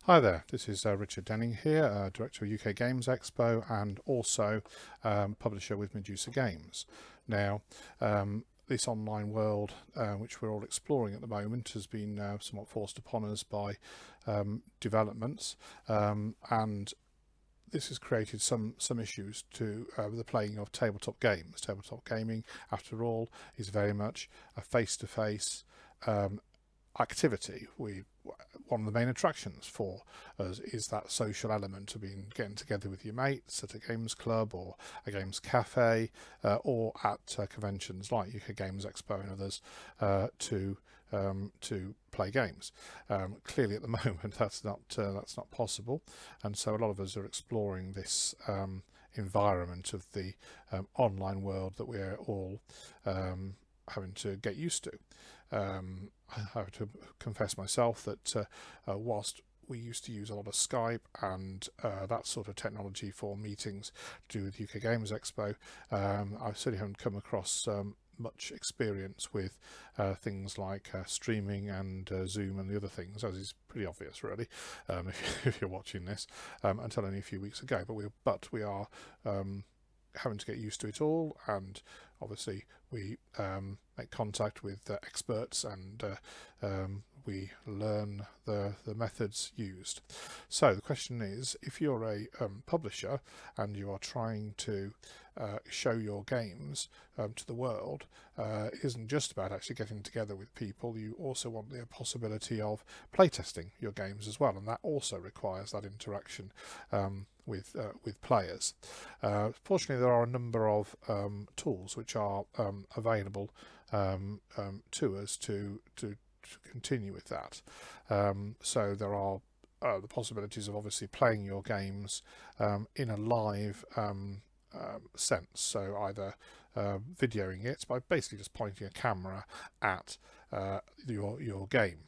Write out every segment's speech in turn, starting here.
Hi there, this is Richard Denning here, Director of UK Games Expo and also publisher with Medusa Games. Now, this online world, which we're all exploring at the moment, has been somewhat forced upon us by developments, and this has created some issues to the playing of tabletop games. Tabletop gaming, after all, is very much a face-to-face activity. One of the main attractions for us is that social element of getting together with your mates at a games club or a games cafe, or at conventions like UK Games Expo and others, to play games. Clearly, at the moment, that's not possible, and so a lot of us are exploring this environment of the online world that we're all having to get used to. I have to confess myself that whilst we used to use a lot of Skype and that sort of technology for meetings to do with UK Games Expo, I certainly haven't come across much experience with things like streaming and Zoom and the other things, as is pretty obvious really, if you're watching this, until only a few weeks ago. But we are having to get used to it all, and obviously we make contact with experts, and we learn the methods used. So the question is, if you're a publisher and you are trying to show your games to the world, it isn't just about actually getting together with people. You also want the possibility of playtesting your games as well, and that also requires that interaction with players. Fortunately, there are a number of tools which are available to us to continue with that. So there are the possibilities of obviously playing your games in a live sense. So either videoing it by basically just pointing a camera at your game.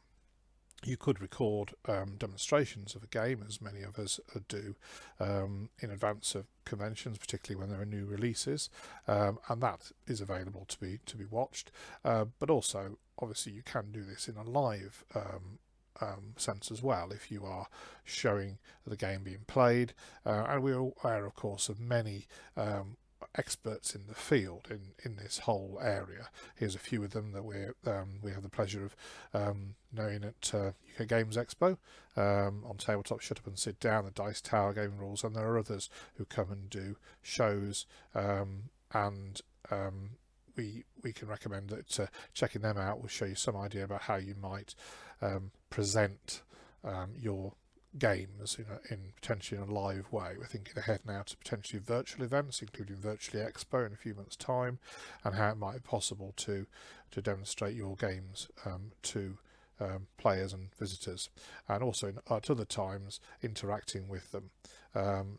You could record demonstrations of a game, as many of us do, in advance of conventions, particularly when there are new releases, and that is available to be watched. But also, obviously, you can do this in a live sense as well, if you are showing the game being played. And we're aware, of course, of many experts in the field in this whole area. Here's a few of them that we have the pleasure of knowing at UK Games Expo, on Tabletop Shut Up and Sit Down, the Dice Tower Gaming Rules, and there are others who come and do shows, and we can recommend that checking them out will show you some idea about how you might present your games in potentially in a live way. We're thinking ahead now to potentially virtual events, including Virtually Expo in a few months' time, and how it might be possible to demonstrate your games to players and visitors, and also at other times interacting with them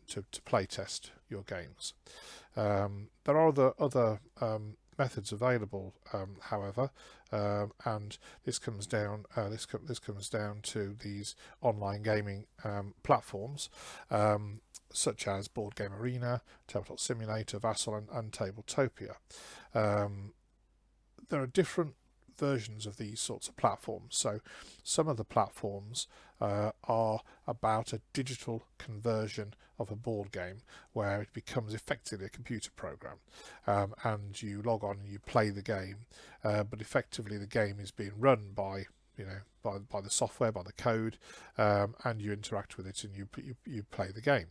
to play test your games. There are other methods available, however, and this comes down to these online gaming platforms, such as Board Game Arena, Tabletop Simulator, Vassal, and Tabletopia. There are different versions of these sorts of platforms. So some of the platforms are about a digital conversion of a board game, where it becomes effectively a computer program, and you log on and you play the game, but effectively the game is being run by by the software, by the code, and you interact with it and you play the game.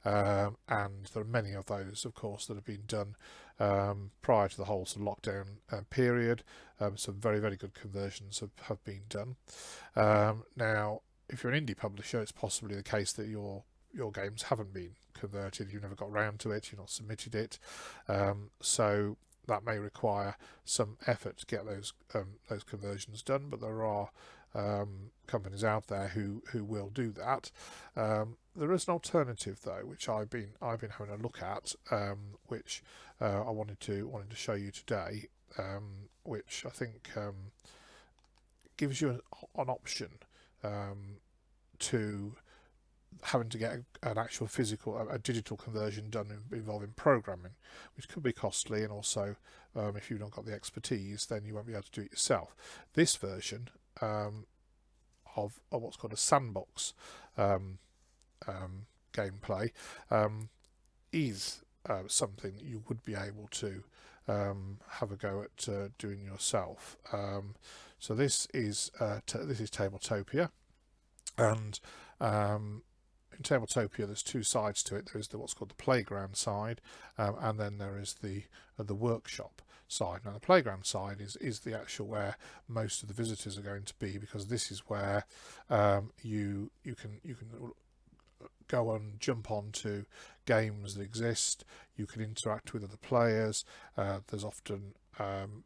And there are many of those, of course, that have been done prior to the whole sort of lockdown period. Some very, very good conversions have been done. Now, if you're an indie publisher, it's possibly the case that your games haven't been converted. You've never got round to it. You've not submitted it. So that may require some effort to get those conversions done. But there are companies out there who will do that. There is an alternative though, which I've been having a look at, which I wanted to show you today, which I think gives you an option to having to get an actual a digital conversion done involving programming, which could be costly, and also if you've not got the expertise, then you won't be able to do it yourself. This version of what's called a sandbox gameplay is something that you would be able to have a go at doing yourself. So this is Tabletopia, and in Tabletopia there's two sides to it. There is what's called the playground side, and then there is the workshop side. Now the playground side is the actual where most of the visitors are going to be, because this is where you can go and jump onto games that exist. You can interact with other players. There's often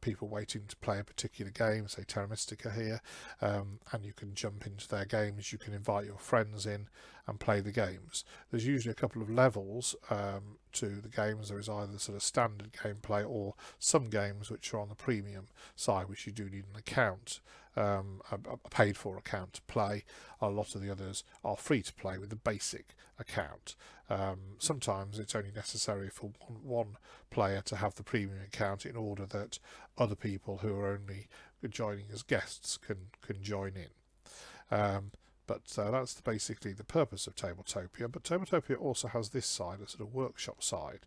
people waiting to play a particular game, say Terra Mystica here, and you can jump into their games. You can invite your friends in and play the games. There's usually a couple of levels to the games. There is either sort of standard gameplay or some games which are on the premium side, which you do need an account, a paid for account to play. A lot of the others are free to play with the basic account. Sometimes it's only necessary for one player to have the premium account in order that other people who are only joining as guests can join in. But that's basically the purpose of Tabletopia. But Tabletopia also has this side, a sort of workshop side,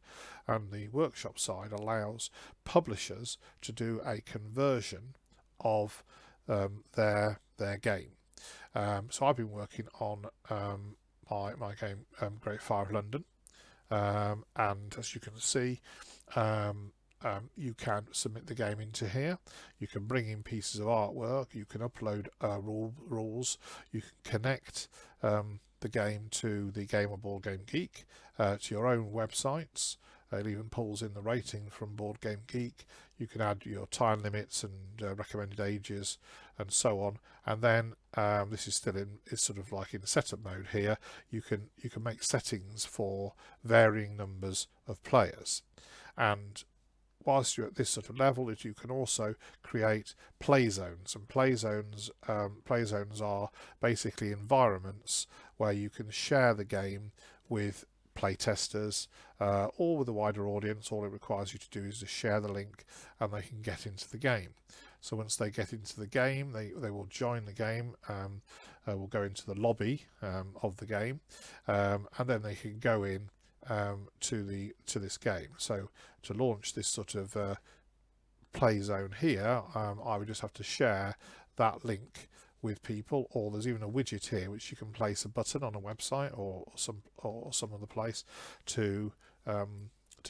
and the workshop side allows publishers to do a conversion of their game. So I've been working on my game Great Fire of London, and as you can see, you can submit the game into here. You can bring in pieces of artwork, you can upload rules, you can connect the game to the Game or Board Game Geek, to your own websites. It even pulls in the rating from Board Game Geek. You can add your time limits and recommended ages and so on. And then this is still it's sort of like in setup mode here. You can make settings for varying numbers of players. And whilst you're at this sort of level, you can also create play zones, and play zones are basically environments where you can share the game with playtesters or with a wider audience. All it requires you to do is to share the link and they can get into the game. So once they get into the game, they will join the game, will go into the lobby of the game, and then they can go in to this game. So to launch this sort of play zone here, I would just have to share that link with people, or there's even a widget here which you can place a button on a website or some other place to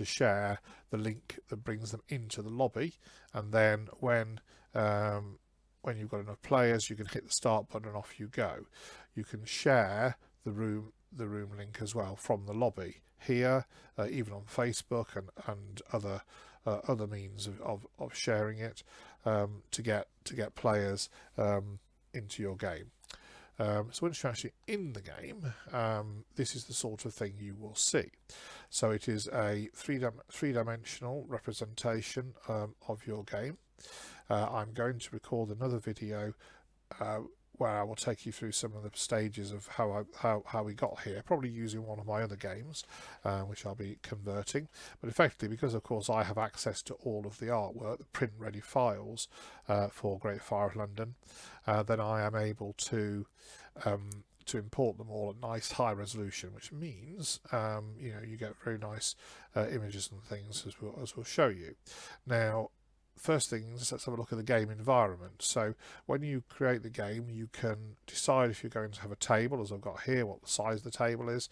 share the link that brings them into the lobby. And then when you've got enough players, you can hit the start button and off you go. You can share the room link as well from the lobby here, even on Facebook and other means of sharing it, to get players into your game. So once you're actually in the game, this is the sort of thing you will see. So it is a three-dimensional representation of your game. I'm going to record another video where I will take you through some of the stages of how we got here, probably using one of my other games, which I'll be converting. But effectively, because of course I have access to all of the artwork, the print-ready files for Great Fire of London, then I am able to import them all at nice high resolution, which means you get very nice images and things, as we'll show you. Now, first things, let's have a look at the game environment. So when you create the game, you can decide if you're going to have a table, as I've got here, what the size of the table is,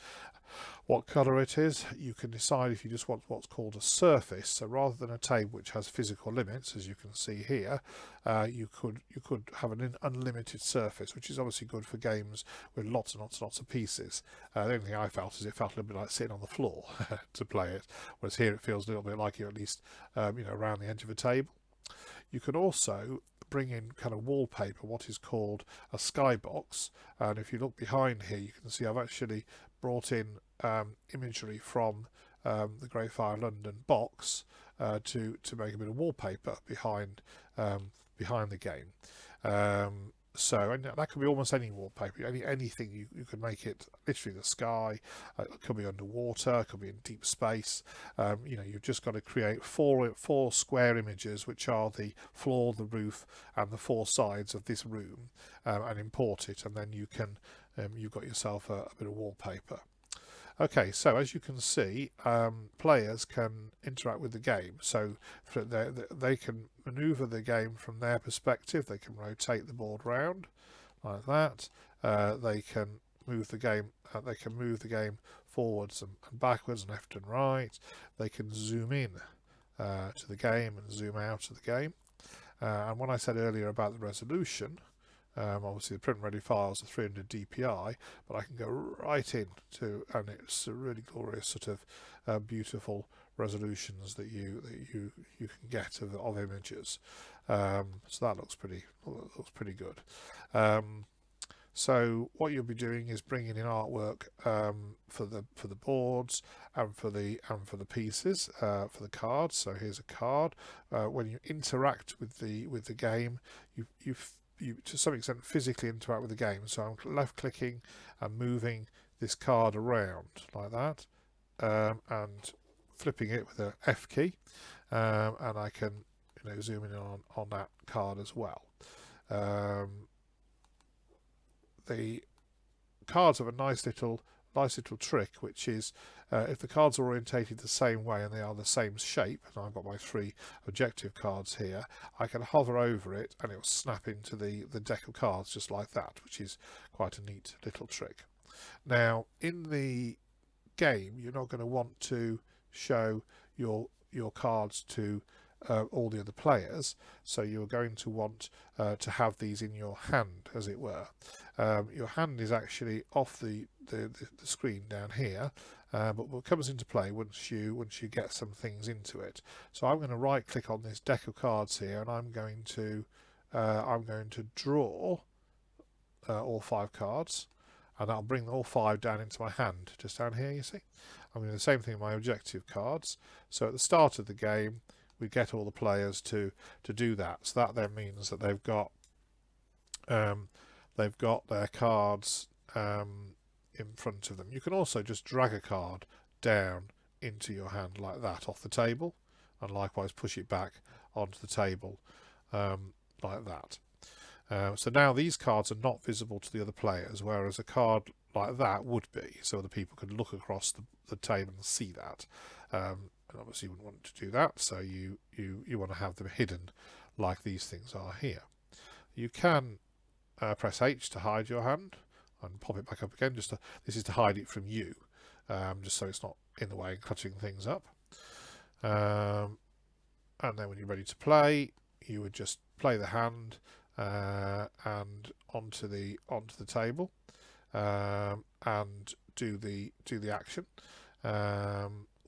what colour it is. You can decide if you just want what's called a surface. So rather than a table which has physical limits, as you can see here, you could have an unlimited surface, which is obviously good for games with lots and lots of pieces. The only thing I felt is it felt a little bit like sitting on the floor to play it, whereas here it feels a little bit like you're at least around the edge of a table. You can also bring in kind of wallpaper, what is called a skybox, and if you look behind here, you can see I've actually brought in imagery from the Great Fire London box to make a bit of wallpaper behind the game. So, and that could be almost any wallpaper, anything you could make it. Literally the sky, it could be underwater, it could be in deep space. You've just got to create four square images, which are the floor, the roof, and the four sides of this room, and import it, and then you can you've got yourself a bit of wallpaper. Okay, so as you can see, players can interact with the game. So they can maneuver the game from their perspective. They can rotate the board round like that. They can move the game. They can move the game forwards and backwards, and left and right. They can zoom in to the game and zoom out of the game. And when I said earlier about the resolution, obviously the print ready files are 300 dpi, but I can go right in to, and it's a really glorious sort of beautiful resolutions that you can get of images. So that looks pretty good. So what you'll be doing is bringing in artwork for the boards and for the pieces, for the cards. So here's a card. When you interact with the game, you to some extent physically interact with the game. So I'm left clicking and moving this card around like that, and flipping it with the F key, and I can zoom in on that card as well. The cards have a nice little trick, which is if the cards are orientated the same way and they are the same shape, and I've got my 3 objective cards here, I can hover over it and it will snap into the deck of cards just like that, which is quite a neat little trick. Now in the game, you're not going to want to show your cards to all the other players, so you're going to want to have these in your hand, as it were. Your hand is actually off the screen down here, but what comes into play once you get some things into it. So I'm going to right click on this deck of cards here, and I'm going to draw all 5 cards, and that'll bring all 5 down into my hand, just down here, you see. I'm doing the same thing with my objective cards. So at the start of the game, we get all the players to do that. So that then means that they've got their cards in front of them. You can also just drag a card down into your hand like that off the table, and likewise push it back onto the table like that. So now these cards are not visible to the other players, whereas a card like that would be, so other people could look across the table and see that. And obviously you wouldn't want to do that, so you want to have them hidden like these things are here. You can press H to hide your hand and pop it back up again. This is to hide it from you, just so it's not in the way and cluttering things up. And then when you're ready to play, you would just play the hand and onto the table, and do the action,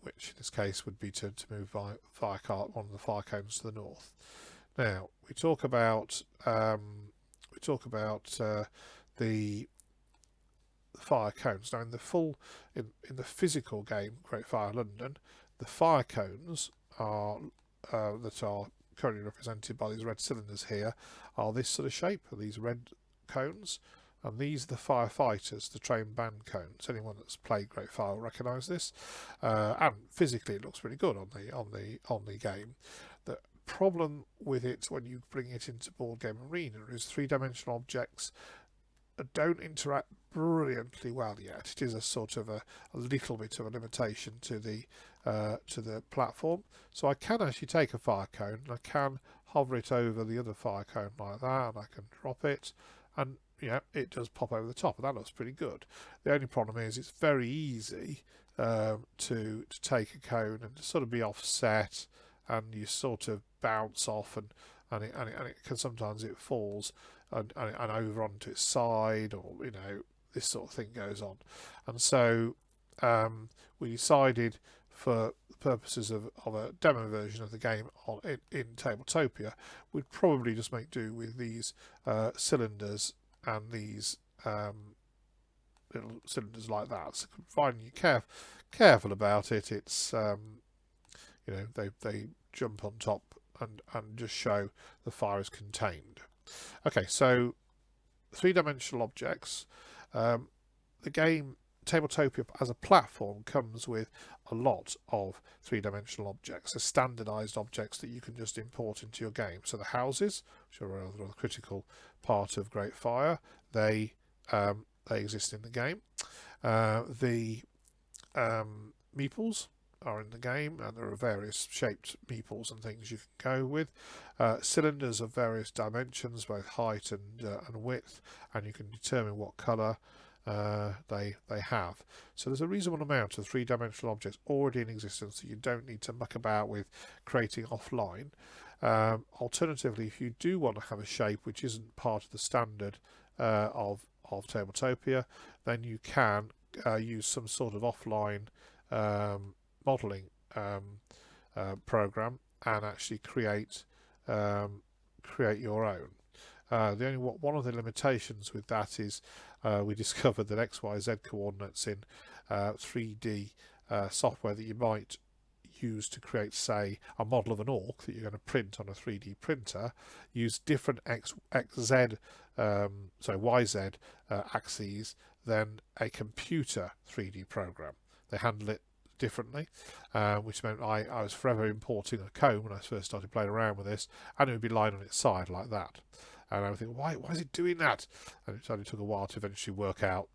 which in this case would be to move one of the fire cones to the north. Now we talk about the fire cones. Now in the physical game Great Fire London, the fire cones are that are currently represented by these red cylinders here are this sort of shape, these red cones, and these are the firefighters, the train band cones. Anyone that's played Great Fire will recognise this, and physically it looks really good on the game. The problem with it when you bring it into Board Game Arena is 3-dimensional objects don't interact brilliantly well yet. It is a sort of a little bit of a limitation to the platform. So I can actually take a fire cone and I can hover it over the other fire cone like that, and I can drop it, and yeah, it does pop over the top, and that looks pretty good. The only problem is it's very easy to take a cone and to sort of be offset, and you sort of bounce off, and it can sometimes it falls and over onto its side, or this sort of thing goes on. And so we decided, for the purposes of a demo version of the game in Tabletopia, we'd probably just make do with these cylinders and these little cylinders like that. So providing you're careful about it, it's they jump on top and just show the fire is contained. Okay, so 3-dimensional objects. The game Tabletopia as a platform comes with a lot of 3-dimensional objects, standardized objects that you can just import into your game. So the houses, which are a rather critical part of Great Fire, they they exist in the game. The meeples are in the game, and there are various shaped meeples and things you can go with. Cylinders of various dimensions, both height and width, and you can determine what colour they have. So there's a reasonable amount of three-dimensional objects already in existence that you don't need to muck about with creating offline. Alternatively, if you do want to have a shape which isn't part of the standard of Tabletopia, then you can use some sort of offline modelling program and actually create your own. One of the limitations with that is we discovered that XYZ coordinates in 3D software that you might use to create, say, a model of an orc that you're going to print on a 3D printer, use different YZ axes than a computer 3D program. They handle it differently, which meant I was forever importing a comb when I first started playing around with this, and it would be lying on its side like that. And I would think, why is it doing that? And it only took a while to eventually work out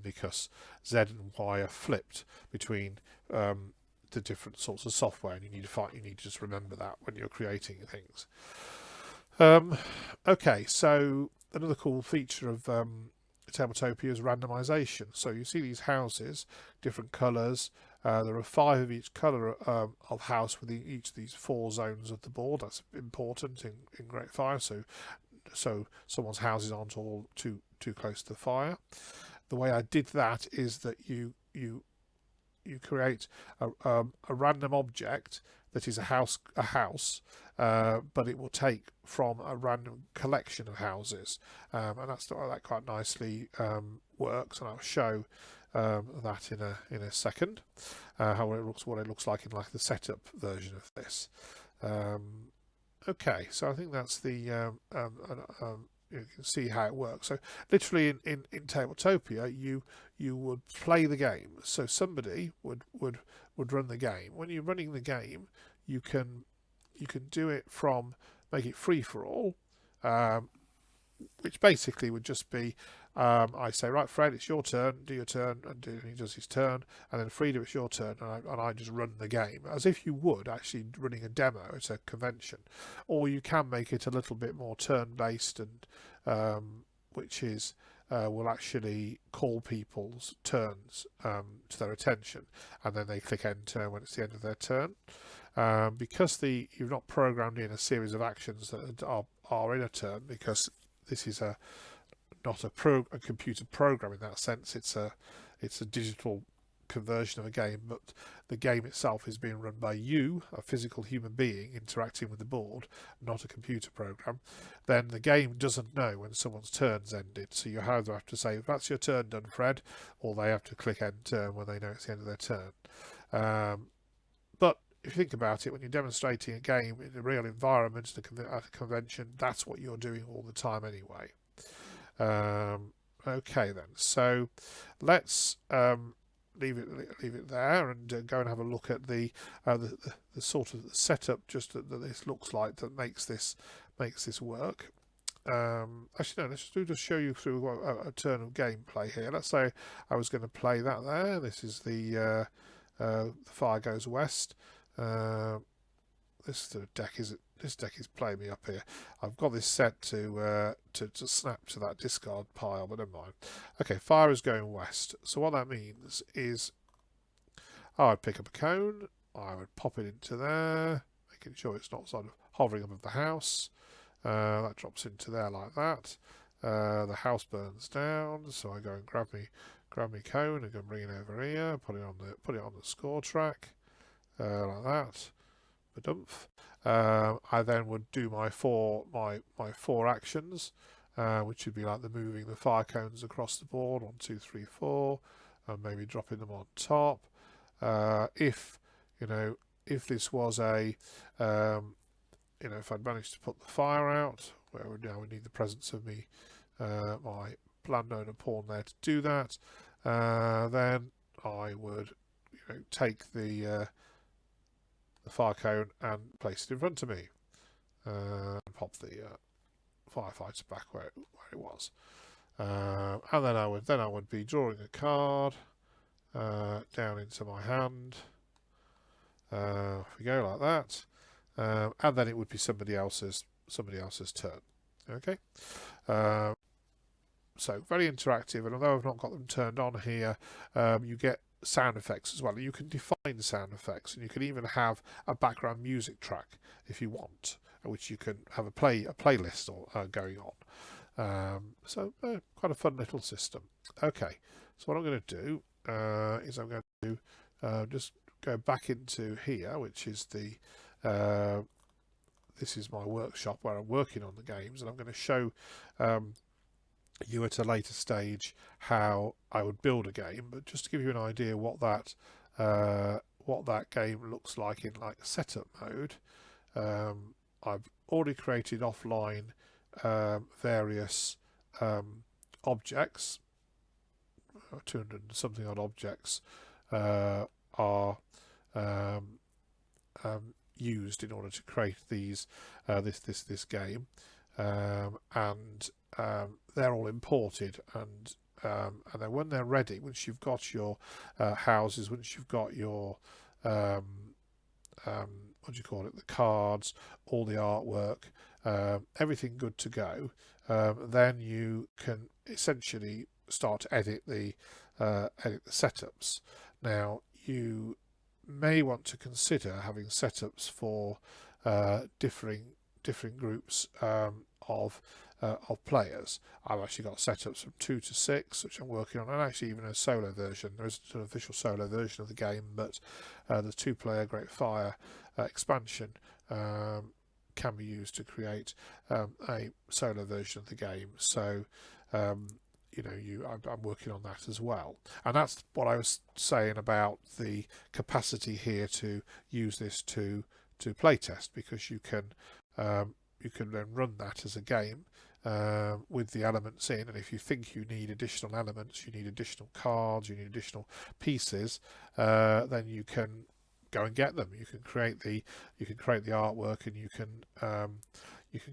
because Z and Y are flipped between the different sorts of software, and you need to just remember that when you're creating things. Okay, so another cool feature of Tabletopia is randomisation. So you see these houses, different colours. There are 5 of each colour of house within each of these 4 zones of the board. That's important in Great Fire. So someone's houses aren't all too close to the fire. The way I did that is that you create a random object that is a house, but it will take from a random collection of houses, and that quite nicely works, and I'll show that in a second, what it looks like in like the setup version of this. Okay, so I think that's the you can see how it works. So literally in Tabletopia, you would play the game. So somebody would run the game. When you're running the game, you can do it from make it free for all, which basically would just be I say, right, Fred, it's your turn, do your turn, and he does his turn, and then Frida, it's your turn, and I just run the game as if you would actually running a demo at a convention. Or you can make it a little bit more turn-based, and which is will actually call people's turns to their attention, and then they click end turn when it's the end of their turn. Because you've not programmed in a series of actions that are in a turn, because this is not a computer program in that sense. It's a digital conversion of a game, but the game itself is being run by you, a physical human being interacting with the board, not a computer program. Then the game doesn't know when someone's turn's ended, so you either have to say, that's your turn done, Fred, or they have to click end turn when they know it's the end of their turn. But if you think about it, when you're demonstrating a game in a real environment at a convention, that's what you're doing all the time anyway. Okay then, so let's leave it there and go and have a look at the sort of setup just that this looks like that makes this work. Actually, no, let's just show you through a turn of gameplay here. Let's say I was going to play that there. This is the fire goes west. This deck is playing me up here. I've got this set to snap to that discard pile, but never mind. Okay, fire is going west. So what that means is I would pick up a cone, I would pop it into there, making sure it's not sort of hovering above the house. That drops into there like that. The house burns down, so I go and grab me cone and go and bring it over here, put it on the score track, like that. I then would do my four actions, which would be like the moving the fire cones across the board, 1, 2, 3, 4, and maybe dropping them on top. If this was a if I'd managed to put the fire out, where now we need the presence of me my landowner pawn there to do that, then I would take the fire cone and place it in front of me, and pop the firefighter back where it was. and then I would be drawing a card down into my hand. If we go like that, and then it would be somebody else's turn. Okay. So very interactive, and although I've not got them turned on here, you get sound effects as well. You can define sound effects, and you can even have a background music track if you want, which you can have a playlist going on. So quite a fun little system. Okay, so what I'm going to do is I'm going to just go back into here, which is the this is my workshop where I'm working on the games, and I'm going to show you at a later stage how I would build a game. But just to give you an idea what that game looks like in like setup mode, I've already created offline various objects. 200 and something odd objects are used in order to create these this game, and they're all imported, and then when they're ready, once you've got your houses, once you've got your what do you call it, the cards, all the artwork, everything good to go, then you can essentially start to edit the setups. Now you may want to consider having setups for different groups of players. I've actually got setups from 2 to 6, which I'm working on, and actually even a solo version. There isn't an official solo version of the game, but the 2-player Great Fire expansion can be used to create a solo version of the game. So you know, I'm working on that as well, and that's what I was saying about the capacity here to use this to playtest, because you can then run that as a game with the elements in, and if you think you need additional elements, you need additional cards, you need additional pieces, then you can go and get them. You can create the artwork, and you can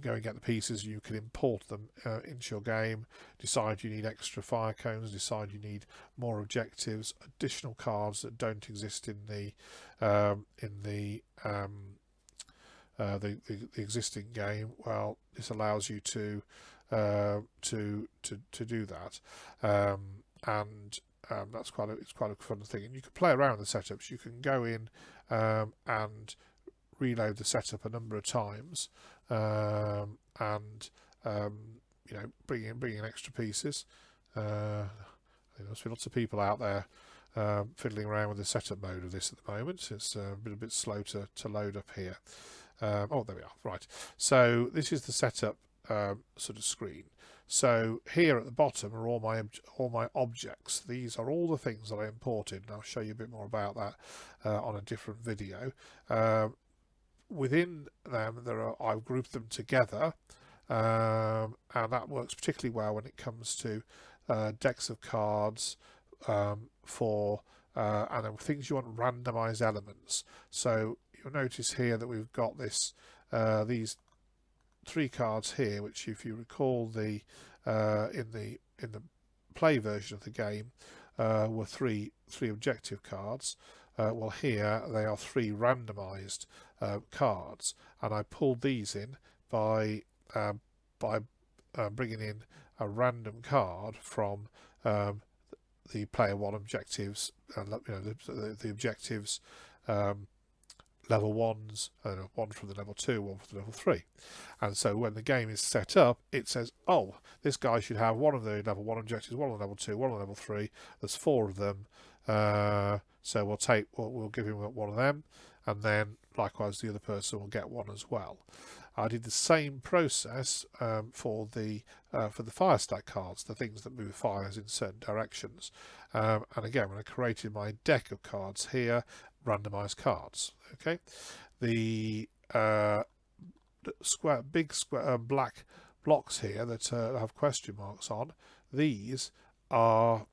go and get the pieces. You can import them into your game, decide you need extra fire cones, decide you need more objectives, additional cards that don't exist in the existing game. Well, this allows you to do that, and that's quite a fun thing. And you can play around with the setups. You can go in and reload the setup a number of times, and you know, bring in extra pieces. There's lots of people out there fiddling around with the setup mode of this at the moment. It's been a bit slow to load up here. Oh, there we are. Right. So this is the setup sort of screen. So here at the bottom are all my objects. These are all the things that I imported, and I'll show you a bit more about that on a different video. Within them, I've grouped them together, and that works particularly well when it comes to decks of cards for and then things you want randomized elements. So you'll notice here that we've got these 3 cards here, which, if you recall, the in the play version of the game were three objective cards. Well, here they are 3 randomized cards, and I pulled these in by bringing in a random card from the player 1 objectives, the objectives level 1s, one from the level 2, one from the level 3. And so when the game is set up, it says, oh, this guy should have one of the level 1 objectives, one on the level 2, one on the level 3. There's 4 of them. So we'll give him one of them, and then likewise the other person will get one as well. I did the same process for the fire stack cards, the things that move fires in certain directions. And again, when I created my deck of cards here, randomized cards. Okay, the big square black blocks here that have question marks on, these are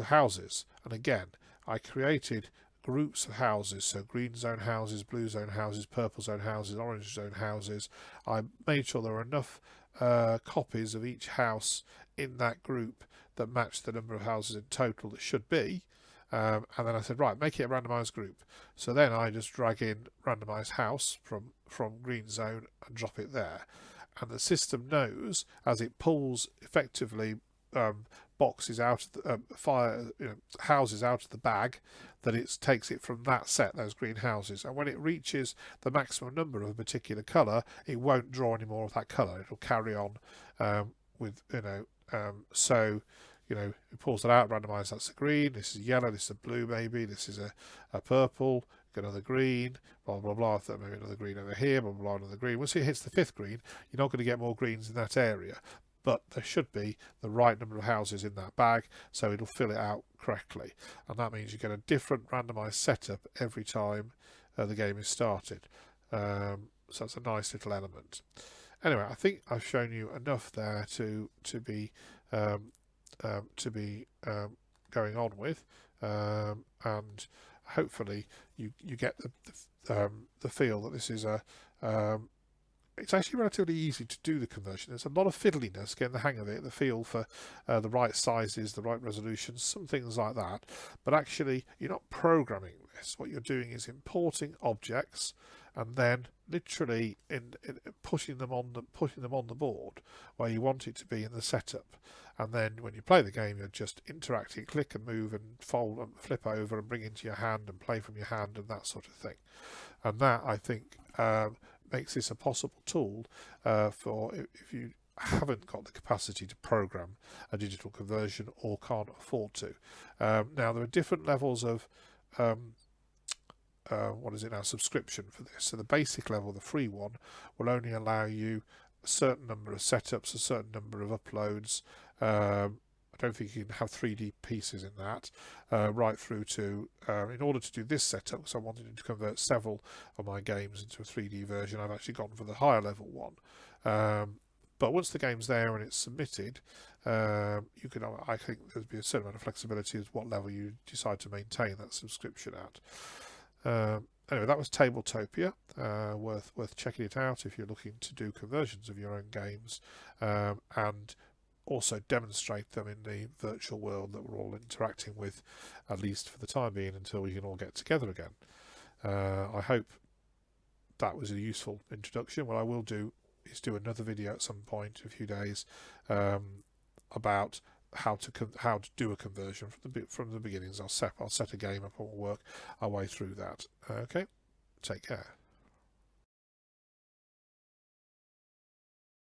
houses, and again I created groups of houses, so green zone houses, blue zone houses, purple zone houses, orange zone houses. I made sure there were enough copies of each house in that group that match the number of houses in total that should be. And then I said, right, make it a randomised group. So then I just drag in randomised house from green zone and drop it there. And the system knows, as it pulls effectively boxes out of the houses out of the bag, that it takes it from that set, those green houses, and when it reaches the maximum number of a particular colour, it won't draw any more of that colour. It'll carry on with so it pulls it out, randomise, that's a green, this is yellow, this is a blue, maybe this is a purple, get another green, blah blah blah, maybe another green over here, blah blah, another green. Once it hits the 5th green, you're not going to get more greens in that area, but there should be the right number of houses in that bag, so it'll fill it out correctly, and that means you get a different randomised setup every time the game is started. So that's a nice little element. Anyway, I think I've shown you enough there to be going on with, and hopefully you get the feel that this is it's actually relatively easy to do the conversion. There's a lot of fiddliness getting the hang of it, the feel for the right sizes, the right resolutions, some things like that. But actually, you're not programming this. What you're doing is importing objects and then literally in pushing them on the board where you want it to be in the setup. And then when you play the game, you're just interacting, click and move and fold and flip over and bring into your hand and play from your hand and that sort of thing. And that, I think, makes this a possible tool for if you haven't got the capacity to program a digital conversion or can't afford to. Now there are different levels of subscription for this. So the basic level, the free one, will only allow you a certain number of setups, a certain number of uploads. I don't think you can have 3D pieces in that, right through to, in order to do this setup, because I wanted to convert several of my games into a 3D version, I've actually gone for the higher level one. But once the game's there and it's submitted, you can, I think there'd be a certain amount of flexibility as what level you decide to maintain that subscription at. Anyway, that was Tabletopia. Worth checking it out if you're looking to do conversions of your own games, and also demonstrate them in the virtual world that we're all interacting with, at least for the time being, until we can all get together again. I hope that was a useful introduction. What I will do is do another video at some point in a few days about how to do a conversion from the beginnings. I'll set a game up and we'll work our way through that. Okay, take care.